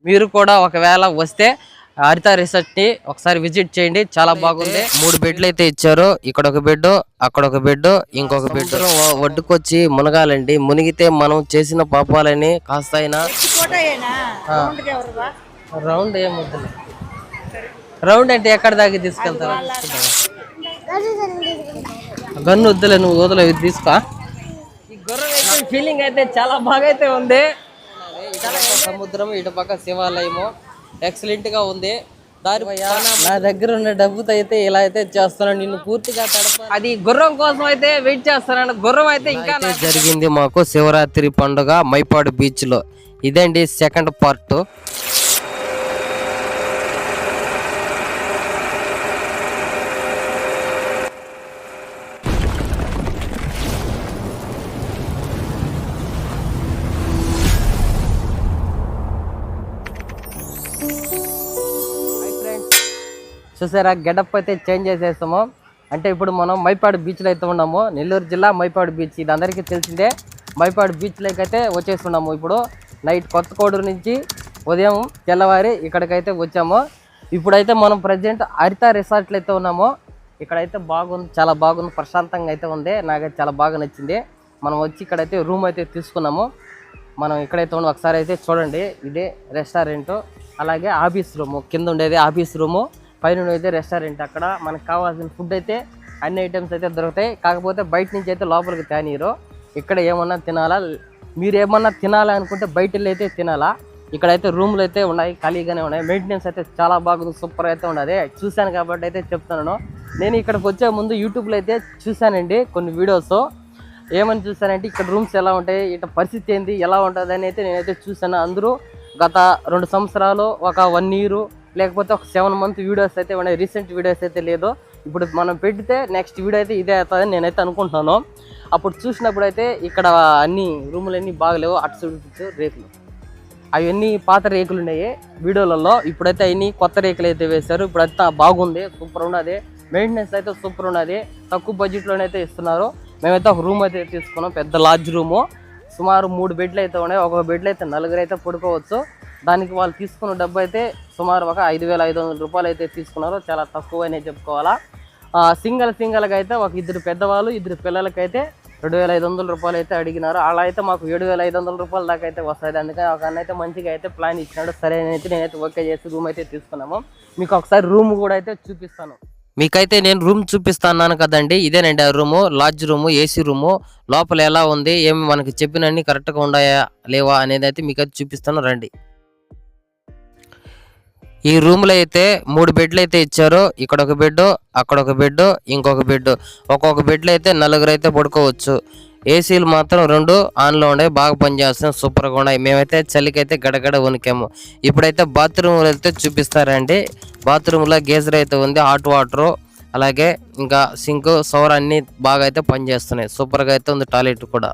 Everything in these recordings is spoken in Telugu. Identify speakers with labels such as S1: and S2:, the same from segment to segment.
S1: మీరు కూడా ఒకవేళ వస్తే హరిత రిసార్ట్ ని ఒకసారి విజిట్ చేయండి, చాలా బాగుంది. 3 బెడ్లు అయితే ఇచ్చారు. ఇక్కడ ఒక బెడ్, అక్కడ ఒక బెడ్, ఇంకొక బెడ్. ఒడ్డుకొచ్చి మునగాలండి. మునిగితే మనం చేసిన పాపాలని కాస్త అయినా రౌండ్ ఏమొద్దు. రౌండ్ అంటే ఎక్కడ దాకా తీసుకెళ్తారా? గన్ను వద్దులే, నువ్వు వదిలే, ఇది తీసుకో. ఈ గుర్రం అయితే ఫీలింగ్ అయితే చాలా బాగా అయితే ఉంది. సముద్రం, ఇటు పక్క శివాలయము ఎక్సలెంట్ గా ఉంది. నా దగ్గర ఉన్న డబ్బుతో అయితే ఇలా అయితే చేస్తున్నాను, నిన్ను పూర్తిగా అది గుర్రం కోసం అయితే వెయిట్ చేస్తున్నాను. గుర్రం అయితే ఇంకా జరిగింది మాకు శివరాత్రి పండుగ మైపాడు బీచ్ లో. ఇదండి సెకండ్ పార్ట్. చూసారా, గెటప్ అయితే చేంజ్ చేసేస్తాము. అంటే ఇప్పుడు మనం మైపాడు బీచ్లో అయితే ఉన్నాము. నెల్లూరు జిల్లా మైపాడు బీచ్, ఇది అందరికీ తెలిసిందే. మైపాడు బీచ్లోకి అయితే వచ్చేస్తున్నాము. ఇప్పుడు నైట్ కొత్తకోడూరు నుంచి ఉదయం తెల్లవారి ఇక్కడికైతే వచ్చాము. ఇప్పుడైతే మనం ప్రజెంట్ హరిత రిసార్ట్లో అయితే ఉన్నాము. ఇక్కడైతే బాగుంది, చాలా బాగుంది, ప్రశాంతంగా అయితే ఉంది. నాకైతే చాలా బాగా నచ్చింది. మనం వచ్చి ఇక్కడైతే రూమ్ అయితే తీసుకున్నాము. మనం ఇక్కడైతే ఉన్నాం, ఒకసారి అయితే చూడండి. ఇదే రెస్టారెంట్, అలాగే ఆఫీస్ రూము. కింద ఉండేది ఆఫీస్ రూము, పైన అయితే రెస్టారెంట్. అక్కడ మనకు కావాల్సిన ఫుడ్ అయితే అన్ని ఐటమ్స్ అయితే దొరుకుతాయి. కాకపోతే బయట నుంచి అయితే లోపలికి తేనీరు. ఇక్కడ ఏమన్నా తినాలా, మీరు ఏమన్నా తినాలనుకుంటే బయట వెళ్ళి అయితే తినాలా. ఇక్కడైతే రూమ్లు అయితే ఉన్నాయి, ఖాళీగానే ఉన్నాయి. మెయింటెనెన్స్ అయితే చాలా బాగుంది, సూపర్ అయితే ఉన్నది. చూశాను కాబట్టి అయితే చెప్తున్నాను. నేను ఇక్కడికి వచ్చే ముందు యూట్యూబ్లో అయితే చూశానండి కొన్ని వీడియోస్. ఏమని చూశానంటే ఇక్కడ రూమ్స్ ఎలా ఉంటాయి, ఇట్లా పరిస్థితి ఏంది, ఎలా ఉంటుంది అని అయితే నేనైతే చూశాను. అందరూ గత 2 సంవత్సరాలు, ఒక 1 ఇయర్, లేకపోతే ఒక 7 మంత్ వీడియోస్ అయితే ఉన్నాయి. రీసెంట్ వీడియోస్ అయితే లేదు. ఇప్పుడు మనం పెడితే నెక్స్ట్ వీడియో అయితే ఇదే అవుతుందని నేనైతే అనుకుంటున్నాను. అప్పుడు చూసినప్పుడు అయితే ఇక్కడ అన్ని రూములన్నీ బాగలేవు. అటు చూపించు రేకులు, అవన్నీ పాత రేకులు ఉన్నాయి వీడియోలలో. ఇప్పుడైతే అవన్నీ కొత్త రేకులు అయితే వేశారు. ఇప్పుడైతే బాగుంది, సూపర్ ఉన్నది. మెయింటెనెన్స్ అయితే సూపర్ ఉన్నది. తక్కువ బడ్జెట్లోనైతే ఇస్తున్నారు. మేమైతే ఒక రూమ్ అయితే తీసుకున్నాం, పెద్ద లాడ్జ్ రూము. సుమారు 3 బెడ్లు అయితే ఉన్నాయి. ఒక బెడ్లు అయితే 4 అయితే పడుకోవచ్చు. దానికి వాళ్ళు తీసుకున్న డబ్బు అయితే సుమారు ఒక 5,500 రూపాయలు అయితే తీసుకున్నారు. చాలా తక్కువ అనే చెప్పుకోవాలా. సింగల్గా అయితే ఒక 2 పెద్దవాళ్ళు, 2 పిల్లలకైతే 2,500 రూపాయలు అయితే అడిగినారు. అలా అయితే మాకు 7,500 రూపాయల దాకా అయితే వస్తుంది. అందుకని ఒక అన్న అయితే మంచిగా అయితే ప్లాన్ ఇచ్చినాడు. సరే అయితే నేనైతే ఓకే చేసి రూమ్ అయితే తీసుకున్నాము. మీకు ఒకసారి రూమ్ కూడా అయితే చూపిస్తాను. మీకైతే నేను రూమ్ చూపిస్తాను కదండి. ఇదేనండి ఆ room, lodge room, AC room. లోపల ఎలా ఉంది, ఏమి మనకి చెప్పినన్ని కరెక్ట్గా ఉన్నాయా లేవా అనేది అయితే మీకైతే చూపిస్తాను, రండి. ఈ రూమ్లో అయితే 3 బెడ్లు అయితే ఇచ్చారు. ఇక్కడ ఒక బెడ్, అక్కడ ఒక బెడ్, ఇంకొక బెడ్. ఒక్కొక్క బెడ్లో అయితే 4 అయితే పడుకోవచ్చు. ఏసీలు మాత్రం 2 ఆన్లో ఉన్నాయి, బాగా పనిచేస్తున్నాయి, సూపర్గా ఉన్నాయి. మేమైతే చలికైతే గడగడ వణికాము. ఇప్పుడైతే బాత్రూమ్లు అయితే చూపిస్తారండి. బాత్రూంలో గేజర్ అయితే ఉంది, హాట్ వాటరు, అలాగే ఇంకా సింక్, షవర్ అన్నీ బాగా అయితే పనిచేస్తున్నాయి. సూపర్గా అయితే ఉంది టాయిలెట్ కూడా.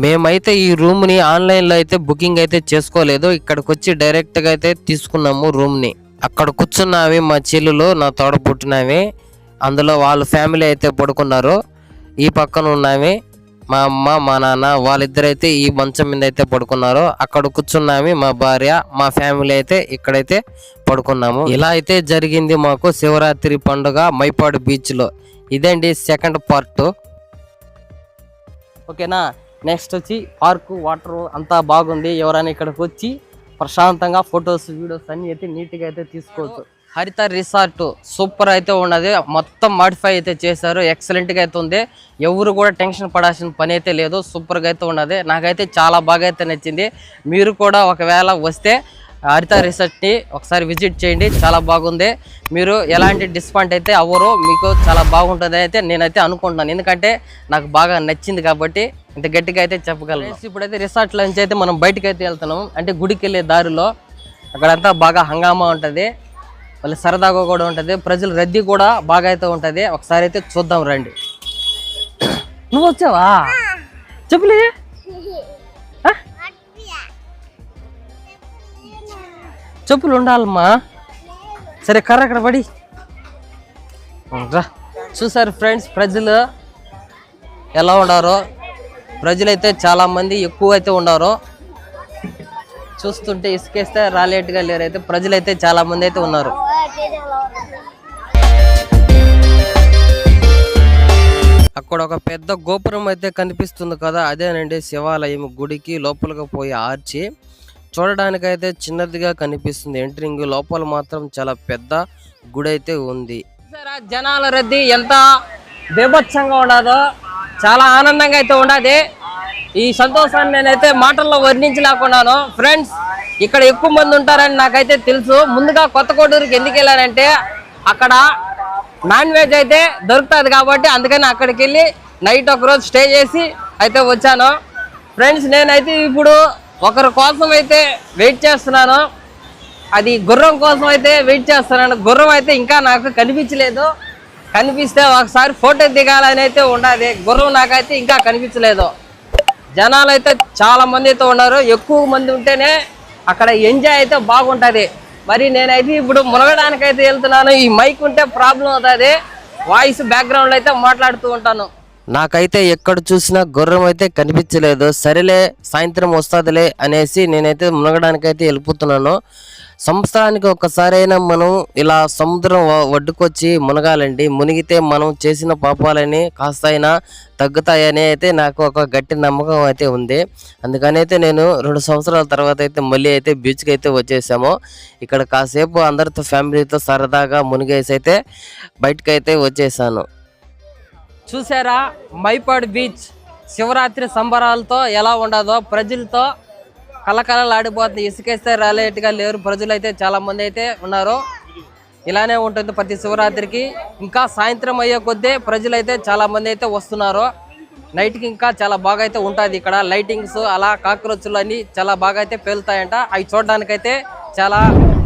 S1: మేమైతే ఈ రూమ్ని ఆన్లైన్లో అయితే బుకింగ్ అయితే చేసుకోలేదు. ఇక్కడికి వచ్చి డైరెక్ట్గా అయితే తీసుకున్నాము రూమ్ని. అక్కడ కూర్చున్నావి మా చెల్లెలు, నా తోడ పుట్టినవి. అందులో వాళ్ళ ఫ్యామిలీ అయితే పడుకున్నారు. ఈ పక్కన ఉన్నవి మా అమ్మ, మా నాన్న, వాళ్ళిద్దరైతే ఈ మంచం మీద అయితే పడుకున్నారు. అక్కడ కూర్చున్నామి మా భార్య, మా ఫ్యామిలీ అయితే ఇక్కడైతే పడుకున్నాము. ఇలా అయితే జరిగింది మాకు శివరాత్రి పండుగ మైపాడు బీచ్లో. ఇదండి సెకండ్ పార్ట్. ఓకేనా. నెక్స్ట్ వచ్చి పార్కు, వాటర్ అంతా బాగుంది. ఎవరైనా ఇక్కడికి వచ్చి ప్రశాంతంగా ఫొటోస్, వీడియోస్ అన్ని అయితే నీట్గా అయితే తీసుకోవచ్చు. హరిత రిసార్ట్ సూపర్ అయితే ఉన్నది. మొత్తం మాడిఫై అయితే చేశారు, ఎక్సలెంట్గా అయితే ఉంది. ఎవరు కూడా టెన్షన్ పడాల్సిన పని అయితే లేదు, సూపర్గా అయితే ఉన్నది. నాకైతే చాలా బాగా అయితే నచ్చింది. మీరు కూడా ఒకవేళ వస్తే హరిత రిసార్ట్ని ఒకసారి విజిట్ చేయండి, చాలా బాగుంది. మీరు ఎలాంటి డిస్కౌంట్ అయితే అవ్వరు, మీకు చాలా బాగుంటుంది అయితే నేనైతే అనుకుంటున్నాను. ఎందుకంటే నాకు బాగా నచ్చింది కాబట్టి ఇంత గట్టిగా అయితే చెప్పగలను. ఇప్పుడైతే రిసార్ట్లో నుంచి అయితే మనం బయటకు అయితే వెళ్తున్నాం. అంటే గుడికి వెళ్ళే దారిలో అక్కడంతా బాగా హంగామా ఉంటుంది, మళ్ళీ సరదాగా కూడా ఉంటుంది. ప్రజల రద్దీ కూడా బాగా అయితే ఉంటుంది. ఒకసారి అయితే చూద్దాం రండి. నువ్వు వచ్చావా? చెప్పులే, చెప్పులు ఉండాలమ్మా. సరే కర్ర అక్కడ పడి రా. చూసారు ఫ్రెండ్స్ ప్రజలు ఎలా ఉండారో. ప్రజలైతే చాలా మంది ఎక్కువ అయితే ఉన్నారు. చూస్తుంటే ఇసుకేస్తే రాలేట్టుగా లేరు అయితే ప్రజలైతే చాలా మంది అయితే ఉన్నారు. అక్కడ ఒక పెద్ద గోపురం అయితే కనిపిస్తుంది కదా, అదేనండి శివాలయం. గుడికి లోపలికి పోయి ఆర్చి చూడడానికైతే చిన్నదిగా కనిపిస్తుంది ఎంట్రింగ్, లోపల మాత్రం చాలా పెద్ద గుడి అయితే ఉంది. జనాల రద్దీ ఎంత బీభత్సంగా ఉండదో, చాలా ఆనందంగా అయితే ఉండదు. ఈ సంతోషాన్ని నేనైతే మాటల్లో వర్ణించలేకున్నాను. ఫ్రెండ్స్, ఇక్కడ ఎక్కువ మంది ఉంటారని నాకైతే తెలుసు. ముందుగా కొత్తకోటూరుకి ఎందుకు వెళ్ళానంటే అక్కడ నాన్ వెజ్ అయితే దొరుకుతుంది కాబట్టి, అందుకని అక్కడికి వెళ్ళి నైట్ ఒకరోజు స్టే చేసి అయితే వచ్చాను. ఫ్రెండ్స్, నేనైతే ఇప్పుడు ఒకరి కోసం అయితే వెయిట్ చేస్తున్నాను. అది గుర్రం కోసం అయితే వెయిట్ చేస్తున్నాను. గుర్రం అయితే ఇంకా నాకు కనిపించలేదు. కనిపిస్తే ఒకసారి ఫోటో దిగాలని అయితే ఉండాలి. గుర్రం నాకైతే ఇంకా కనిపించలేదు. జనాలు అయితే చాలా మంది అయితే ఉన్నారు. ఎక్కువ మంది ఉంటేనే అక్కడ ఎంజాయ్ అయితే బాగుంటుంది. మరి నేనైతే ఇప్పుడు మునగడానికి అయితే వెళ్తున్నాను. ఈ మైక్ ఉంటే ప్రాబ్లం అవుతుంది, వాయిస్ బ్యాక్గ్రౌండ్లో అయితే మాట్లాడుతూ ఉంటాను. నాకైతే ఎక్కడ చూసినా గుర్రం అయితే కనిపించలేదు. సరేలే, సాయంత్రం వస్తుందిలే అనేసి నేనైతే మునగడానికి అయితే వెళ్ళిపోతున్నాను. సంవత్సరానికి ఒక్కసారైనా మనం ఇలా సముద్రం ఒడ్డుకొచ్చి మునగాలండి. మునిగితే మనం చేసిన పాపాలని కాస్త అయినా తగ్గుతాయని అయితే నాకు ఒక గట్టి నమ్మకం అయితే ఉంది. అందుకని అయితే నేను 2 సంవత్సరాల తర్వాత అయితే మళ్ళీ అయితే బీచ్కి అయితే వచ్చేసాము. ఇక్కడ కాసేపు అందరితో ఫ్యామిలీతో సరదాగా మునిగేసి అయితే బయటకు అయితే వచ్చేసాను. చూసారా మైపాడు బీచ్ శివరాత్రి సంబరాలతో ఎలా ఉండదో, ప్రజలతో కలకలలాడిపోతుంది. ఇసుకేస్తే రాలేట్టుగా లేరు ప్రజలు అయితే చాలా మంది అయితే ఉన్నారు. ఇలానే ఉంటుంది ప్రతి శివరాత్రికి. ఇంకా సాయంత్రం అయ్యే కొద్దీ ప్రజలు అయితే చాలా మంది అయితే వస్తున్నారు. నైట్కి ఇంకా చాలా బాగా అయితే ఉంటుంది. ఇక్కడ లైటింగ్స్ అలా కాక్రోచ్లు అన్ని చాలా బాగా అయితే పేలుతాయంట. అవి చూడడానికైతే చాలా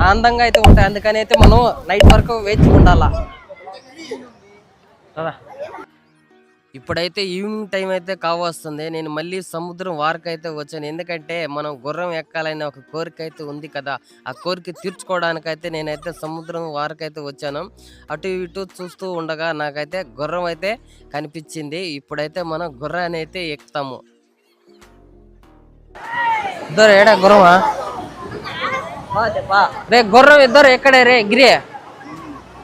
S1: ఆనందంగా అయితే ఉంటాయి. అందుకని అయితే మనం నైట్ వరకు వేచి ఉండాలా. ఇప్పుడైతే ఈవినింగ్ టైం అయితే కావస్తుంది. నేను మళ్ళీ సముద్రం వారకైతే వచ్చాను. ఎందుకంటే మనం గుర్రం ఎక్కాలని ఒక కోరిక అయితే ఉంది కదా, ఆ కోరిక తీర్చుకోవడానికైతే నేనైతే సముద్రం వారకైతే వచ్చాను. అటు ఇటు చూస్తూ ఉండగా నాకైతే గుర్రం అయితే కనిపించింది. ఇప్పుడైతే మనం గుర్రాన్ని అయితే ఎక్కుతాము. ఇద్దరు ఏడా గుర్రమా రే? గుర్రం ఇద్దరు ఎక్కడే రే? గిరి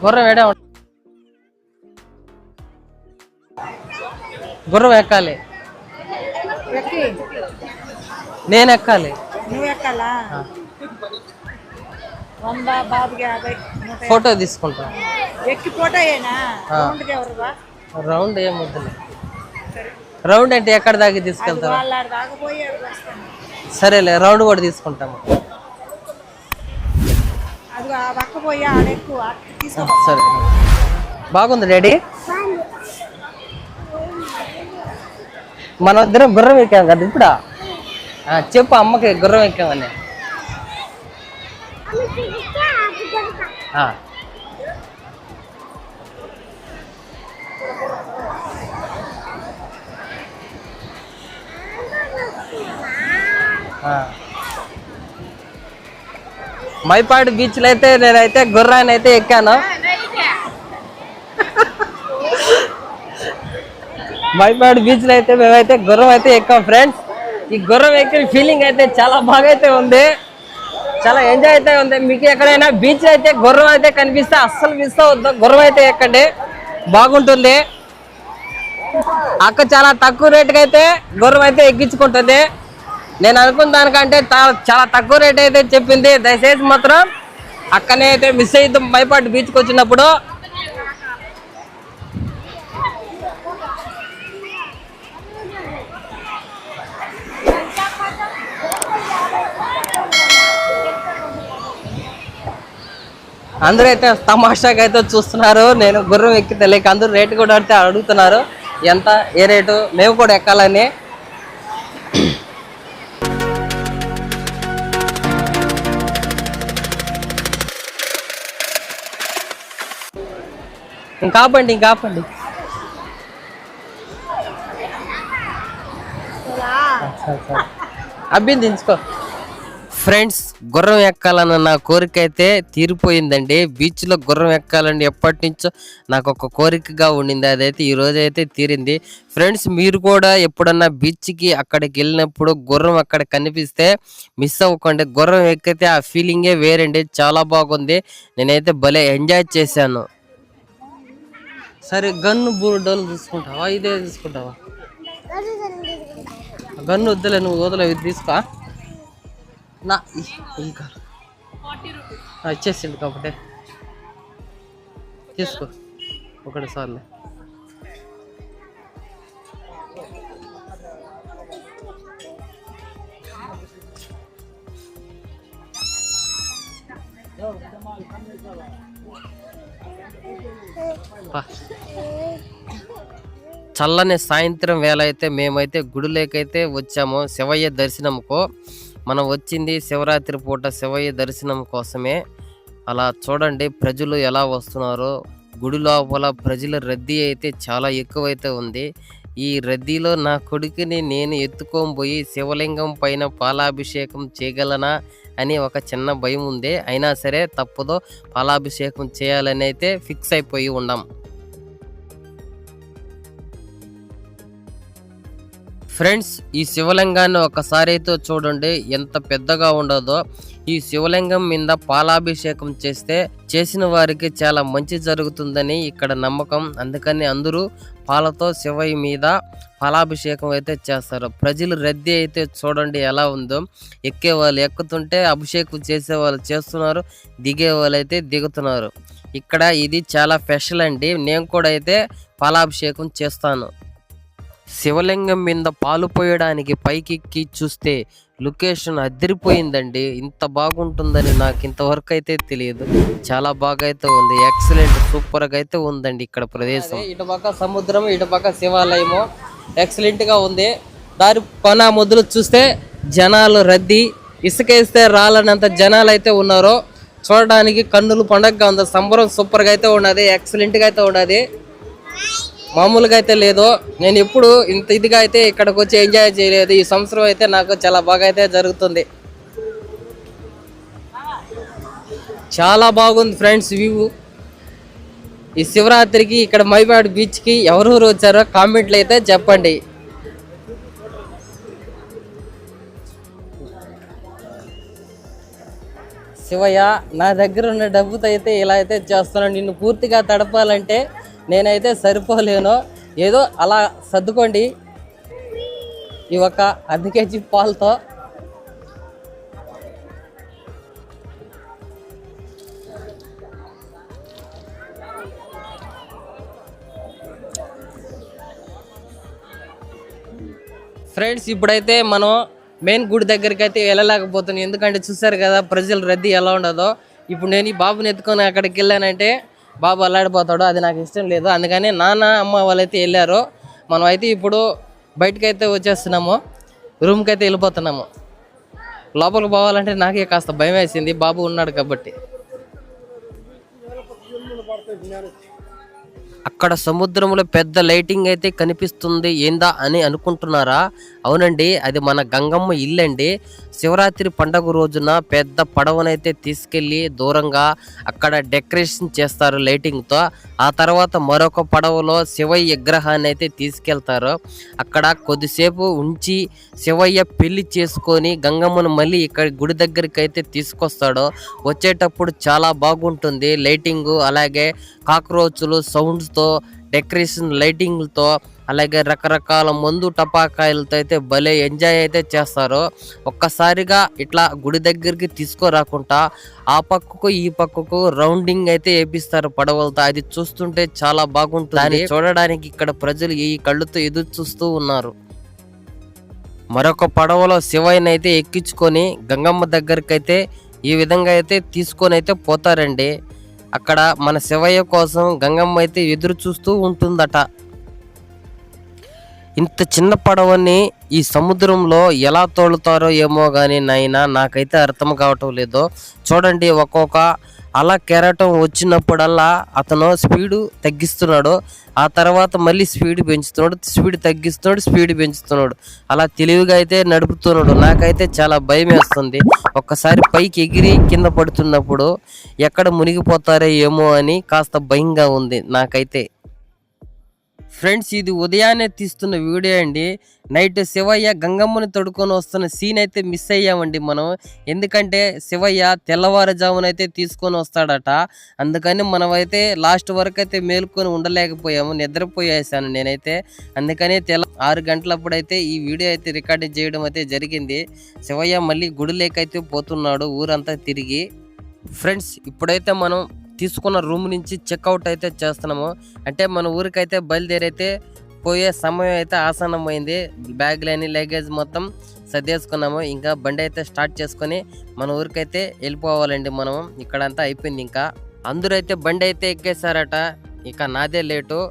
S1: గుర్రం ఏడా? గుర్రం ఎక్కాలి, నేను ఎక్కాలి. ఫోటో తీసుకుంటా. రౌండ్ ఏమొద్దు. రౌండ్ అంటే ఎక్కడ దాకా తీసుకెళ్తారు? సరేలే, రౌండ్ కూడా తీసుకుంటాము. సరే, బాగుంది డాడీ. మనం ఇద్దరం గుర్రం ఎక్కాం కదా ఇప్పుడు. చెప్పు అమ్మకి గుర్రం ఎక్కామని. మైపాడు బీచ్లో అయితే నేనైతే గుర్రాన్ని అయితే ఎక్కాను. మైపాడు బీచ్లో అయితే మేమైతే గుర్రం అయితే ఎక్కాం ఫ్రెండ్స్. ఈ గుర్రం ఎక్కిన ఫీలింగ్ అయితే చాలా బాగా అయితే ఉంది, చాలా ఎంజాయ్ అయితే ఉంది. మీకు ఎక్కడైనా బీచ్ అయితే గుర్రం అయితే కనిపిస్తే అస్సలు మిస్ అవద్దు, గుర్రం అయితే ఎక్కండి, బాగుంటుంది. అక్క చాలా తక్కువ రేటుకి అయితే గుర్రం అయితే ఎక్కించుకుంటుంది. నేను అనుకున్న దానికంటే చాలా తక్కువ రేట్ అయితే చెప్పింది. దయచేసి మాత్రం అక్కనే అయితే మిస్ అవుతాం మైపాడు బీచ్కి వచ్చినప్పుడు. అందరూ అయితే తమాషాగా అయితే చూస్తున్నారు. నేను గుర్రం ఎక్కి తెలియక అందరూ రేటు కూడా అయితే అడుగుతున్నారు, ఎంత ఏ రేటు, మేము కూడా ఎక్కాలని. ఇంకాపండి అబ్బిని దించుకో. ఫ్రెండ్స్, గుర్రం ఎక్కాలన్న నా కోరిక అయితే తీరిపోయిందండి. బీచ్లో గుర్రం ఎక్కాలని ఎప్పటి నుంచో నాకు ఒక కోరికగా ఉండింది. అదైతే ఈ రోజు అయితే తీరింది. ఫ్రెండ్స్, మీరు కూడా ఎప్పుడన్నా బీచ్కి అక్కడికి వెళ్ళినప్పుడు గుర్రం అక్కడ కనిపిస్తే మిస్ అవ్వకండి. గుర్రం ఎక్కితే ఆ ఫీలింగే వేరండి, చాలా బాగుంది. నేనైతే భలే ఎంజాయ్ చేశాను. సరే, గన్ను డోలు తీసుకుంటావా? ఇదే తీసుకుంటావా? గన్ను వద్దులే, నువ్వు వదలే, ఇది తీసుకో. నా ఇంకా ఇచ్చేసిండు కాబట్టి తీసుకో ఒకటిసార్లు. చల్లని సాయంత్రం వేళ అయితే మేమైతే గుడిలోకైతే వచ్చాము శివయ్య దర్శనంకు. మనం వచ్చింది శివరాత్రి పూట శివయ్య దర్శనం కోసమే. అలా చూడండి ప్రజలు ఎలా వస్తున్నారో. గుడి లోపల ప్రజల రద్దీ అయితే చాలా ఎక్కువైతే ఉంది. ఈ రద్దీలో నా కొడుకుని నేను ఎత్తుకొని పోయి శివలింగం పైన పాలాభిషేకం చేయగలనా అని ఒక చిన్న భయం ఉంది. అయినా సరే తప్పదో, పాలాభిషేకం చేయాలని అయితే ఫిక్స్ అయిపోయి ఉన్నాం. ఫ్రెండ్స్, ఈ శివలింగాన్ని ఒకసారి అయితే చూడండి ఎంత పెద్దగా ఉండదో. ఈ శివలింగం మీద పాలాభిషేకం చేస్తే చేసిన వారికి చాలా మంచి జరుగుతుందని ఇక్కడ నమ్మకం. అందుకని అందరూ పాలతో శివయ్య మీద పాలాభిషేకం అయితే చేస్తారు. ప్రజలు రద్దీ అయితే చూడండి ఎలా ఉందో. ఎక్కే వాళ్ళు ఎక్కుతుంటే అభిషేకం చేసే వాళ్ళు చేస్తున్నారు, దిగే వాళ్ళు అయితే దిగుతున్నారు. ఇక్కడ ఇది చాలా స్పెషల్ అండి. నేను కూడా అయితే పాలాభిషేకం చేస్తాను. శివలింగం మీద పాలు పోయడానికి పైకి చూస్తే లొకేషన్ అదిరిపోయిందండి. ఇంత బాగుంటుందని నాకు ఇంతవరకు అయితే తెలియదు. చాలా బాగా అయితే ఉంది, ఎక్సలెంట్, సూపర్ గా అయితే ఉందండి ఇక్కడ ప్రదేశం. ఇటు పక్క సముద్రం, ఇటు పక్క శివాలయము ఎక్సలెంట్ గా ఉంది. దారి కొన మొదలు చూస్తే జనాలు రద్దీ, ఇసుక వేస్తే రాలనంత జనాలు అయితే ఉన్నారు. చూడడానికి కన్నులు పండగగా ఉంది. సంబరం సూపర్ గా అయితే ఉన్నది, ఎక్సలెంట్ గా అయితే ఉన్నది, మామూలుగా అయితే లేదు. నేను ఎప్పుడు ఇంత ఇదిగా అయితే ఇక్కడికి వచ్చి ఎంజాయ్ చేయలేదు. ఈ సంవత్సరం అయితే నాకు చాలా బాగా అయితే జరుగుతుంది. చాలా బాగుంది ఫ్రెండ్స్ వ్యూ. ఈ శివరాత్రికి ఇక్కడ మైపాడు బీచ్కి ఎవరెవరు వచ్చారో కామెంట్లు అయితే చెప్పండి. శివయ్య, నా దగ్గర ఉన్న డబ్బుతో అయితే ఇలా అయితే చేస్తున్నాను. నిన్ను పూర్తిగా తడపాలంటే నేనైతే సరిపోలేను. ఏదో అలా సర్దుకోండి ఈ ఒక అర్ధ కేజీ పాలతో. ఫ్రెండ్స్, ఇప్పుడైతే మనం మెయిన్ గుడి దగ్గరికి అయితే వెళ్ళలేకపోతున్నాం. ఎందుకంటే చూసారు కదా ప్రజల రద్దీ ఎలా ఉండదో. ఇప్పుడు నేను ఈ బాబుని ఎత్తుకొని అక్కడికి వెళ్ళానంటే బాబు అల్లాడిపోతాడు, అది నాకు ఇష్టం లేదు. అందుకని నాన్న అమ్మ వాళ్ళైతే వెళ్ళారు. మనం అయితే ఇప్పుడు బయటకు అయితే వచ్చేస్తున్నాము, రూమ్కి అయితే వెళ్ళిపోతున్నాము. లోపలికి పోవాలంటే నాకే కాస్త భయం వేసింది, బాబు ఉన్నాడు కాబట్టి. అక్కడ సముద్రంలో పెద్ద లైటింగ్ అయితే కనిపిస్తుంది, ఏందా అని అనుకుంటున్నారా? అవునండి, అది మన గంగమ్మ ఇల్లండి. శివరాత్రి పండగ రోజున పెద్ద పడవనైతే తీసుకెళ్ళి దూరంగా అక్కడ డెకరేషన్ చేస్తారు లైటింగ్తో. ఆ తర్వాత మరొక పడవలో శివయ్య విగ్రహాన్ని అయితే తీసుకెళ్తారు. అక్కడ కొద్దిసేపు ఉంచి శివయ్య పెళ్లి చేసుకొని గంగమ్మను మళ్ళీ ఇక్కడ గుడి దగ్గరికి అయితే తీసుకొస్తాడు. వచ్చేటప్పుడు చాలా బాగుంటుంది లైటింగు, అలాగే కాక్రోచులు సౌండ్స్తో, డెకరేషన్ లైటింగ్లతో, అలాగే రకరకాల మందు టపాకాయలతో అయితే భలే ఎంజాయ్ అయితే చేస్తారు. ఒక్కసారిగా ఇట్లా గుడి దగ్గరికి తీసుకురాకుండా ఆ పక్కకు ఈ పక్కకు రౌండింగ్ అయితే వేపిస్తారు పడవలతో. అది చూస్తుంటే చాలా బాగుంటుంది. దాన్ని చూడడానికి ఇక్కడ ప్రజలు ఈ కళ్ళుతో ఎదురు చూస్తూ ఉన్నారు. మరొక పడవలో శివయ్యని అయితే ఎక్కించుకొని గంగమ్మ దగ్గరికి అయితే ఈ విధంగా అయితే తీసుకొని అయితే పోతారండి. అక్కడ మన శివయ్య కోసం గంగమ్మ అయితే ఎదురు చూస్తూ ఉంటుందట. ఇంత చిన్న పడవని ఈ సముద్రంలో ఎలా తోలుతారో ఏమో కానీ నాకైతే అర్థం కావటం లేదు. చూడండి, ఒక్కొక్క అలా కెరటం వచ్చినప్పుడల్లా అతను స్పీడు తగ్గిస్తున్నాడు, ఆ తర్వాత మళ్ళీ స్పీడ్ పెంచుతున్నాడు, స్పీడ్ తగ్గిస్తున్నాడు, స్పీడ్ పెంచుతున్నాడు. అలా తెలివిగా అయితే నడుపుతున్నాడు. నాకైతే చాలా భయం వేస్తుంది. ఒక్కసారి పైకి ఎగిరి కింద పడుతున్నప్పుడు ఎక్కడ మునిగిపోతారో ఏమో అని కాస్త భయంగా ఉంది నాకైతే. ఫ్రెండ్స్, ఇది ఉదయాన్నే తీస్తున్న వీడియో అండి. నైట్ శివయ్య గంగమ్మని తొడుకొని వస్తున్న సీన్ అయితే మిస్ అయ్యామండి మనం. ఎందుకంటే శివయ్య తెల్లవారుజామునైతే తీసుకొని వస్తాడట. అందుకని మనమైతే లాస్ట్ వరకు అయితే మేలుకొని ఉండలేకపోయాము, నిద్రపోయేసాను నేనైతే. అందుకని 6 గంటలప్పుడైతే ఈ వీడియో అయితే రికార్డింగ్ చేయడం అయితే జరిగింది. శివయ్య మళ్ళీ గుడిలోకైతే పోతున్నాడు ఊరంతా తిరిగి. ఫ్రెండ్స్, ఇప్పుడైతే మనం తీసుకున్న రూమ్ నుంచి చెక్అవుట్ అయితే చేస్తున్నాము. అంటే మన ఊరికైతే బయలుదేరైతే పోయే సమయం అయితే ఆసన్నమైంది. బ్యాగ్లని లగేజ్ మొత్తం సర్దేసుకున్నాము. ఇంకా బండి అయితే స్టార్ట్ చేసుకొని మన ఊరికైతే వెళ్ళిపోవాలండి మనం. ఇక్కడంతా అయిపోయింది. ఇంకా అందరూ అయితే బండి అయితే ఎక్కేసారట. ఇక నాదే లేటు.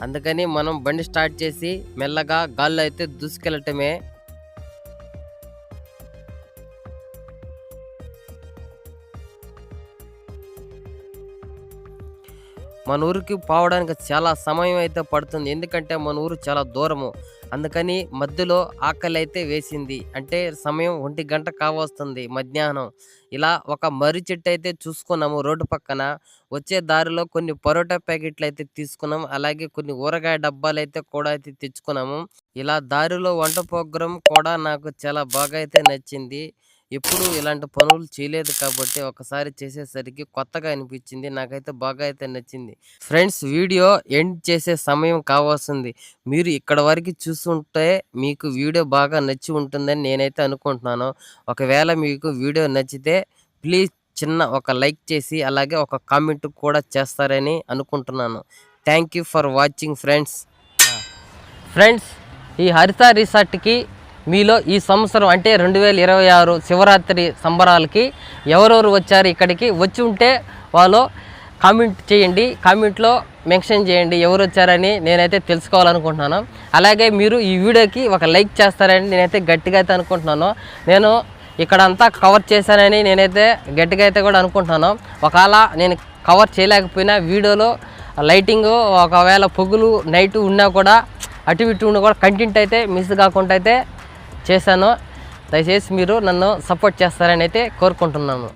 S1: అందుకని మనం బండి స్టార్ట్ చేసి మెల్లగా గాల్లో అయితే దూసుకెళ్ళటమే. మన ఊరికి పోవడానికి చాలా సమయం అయితే పడుతుంది. ఎందుకంటే మన ఊరు చాలా దూరము. అందుకని మధ్యలో ఆకలి అయితే వేసింది. అంటే సమయం 1 గంట కావస్తుంది మధ్యాహ్నం. ఇలా ఒక మర్రి చెట్టు అయితే చూసుకున్నాము రోడ్డు పక్కన. వచ్చే దారిలో కొన్ని పరోటా ప్యాకెట్లు అయితే తీసుకున్నాము. అలాగే కొన్ని ఊరగాయ డబ్బాలు అయితే కూడా అయితే తెచ్చుకున్నాము. ఇలా దారిలో వంట ప్రోగ్రాం కూడా నాకు చాలా బాగా అయితే నచ్చింది. ఎప్పుడు ఇలాంటి పనులు చేయలేదు కాబట్టి ఒకసారి చేసేసరికి కొత్తగా అనిపించింది. నాకైతే బాగా అయితే నచ్చింది. ఫ్రెండ్స్, వీడియో ఎండ్ చేసే సమయం కావాల్సింది. మీరు ఇక్కడ వరకు చూస్తుంటే మీకు వీడియో బాగా నచ్చి ఉంటుందని నేనైతే అనుకుంటున్నాను. ఒకవేళ మీకు వీడియో నచ్చితే ప్లీజ్ చిన్న ఒక లైక్ చేసి అలాగే ఒక కామెంట్ కూడా చేస్తారని అనుకుంటున్నాను. Thank you for watching friends. ఈ హరిత రిసార్ట్కి మీలో ఈ సంవత్సరం అంటే 2026 శివరాత్రి సంబరాలకి ఎవరెవరు వచ్చారు, ఇక్కడికి వచ్చి ఉంటే వాళ్ళు కామెంట్ చేయండి. కామెంట్లో మెన్షన్ చేయండి ఎవరు వచ్చారని నేనైతే తెలుసుకోవాలనుకుంటున్నాను. అలాగే మీరు ఈ వీడియోకి ఒక లైక్ చేస్తారని నేనైతే గట్టిగా అయితే అనుకుంటున్నాను. నేను ఇక్కడంతా కవర్ చేశానని నేనైతే గట్టిగా అయితే కూడా అనుకుంటున్నాను. ఒకవేళ నేను కవర్ చేయలేకపోయినా వీడియోలో లైటింగ్ ఒకవేళ పొగులు నైట్ ఉన్నా కూడా అటు ఇటు ఉన్నా కూడా కంటెంట్ అయితే మిస్ కాకుండా అయితే చేశాను. దయచేసి మీరు నన్ను సపోర్ట్ చేస్తారని అయితే కోరుకుంటున్నాను.